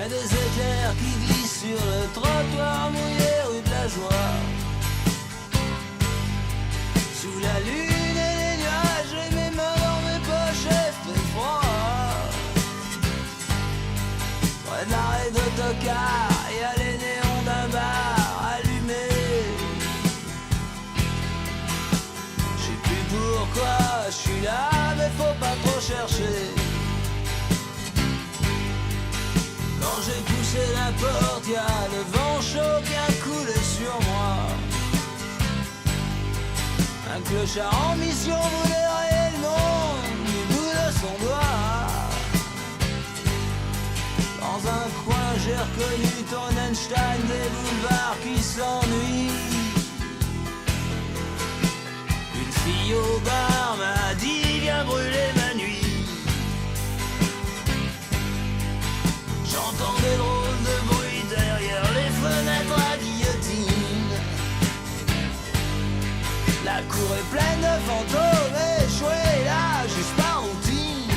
Et des éclairs qui glissent sur le trottoir mouillé rue de la Joie. Sous la lune et les nuages, j'ai mes mains dans mes poches et fait froid. Près de l'arrêt d'autocar, y'a les néons d'un bar allumés. Je sais plus pourquoi je suis là, mais faut pas trop chercher. Quand j'ai poussé la porte, y'a le vent chaud qui a coulé sur moi. Un clochard en mission voulait rayer le monde du bout de son doigt. Dans un coin j'ai reconnu ton Einstein des boulevards qui s'ennuie. Une fille au bar m'a dit viens brûler ma nuit. J'entends des drôles de bruit derrière les fenêtres à guillotine. La cour est pleine de fantômes échoués là juste par routine.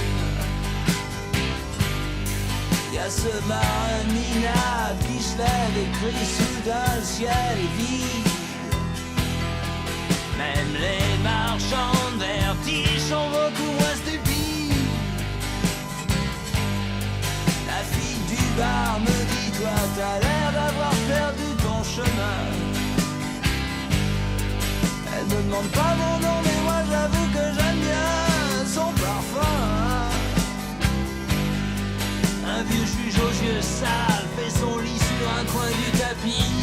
Y'a ce marin minable qui se lève et crie soudain le ciel est vide. Même les marchands de vertige sont beaucoup moins stupides. La fille du bar me dit toi t'as l'air d'avoir perdu ton chemin. Elle me demande pas mon nom mais moi j'avoue que j'aime bien son parfum. Un vieux juge aux yeux sales fait son lit sur un coin du tapis.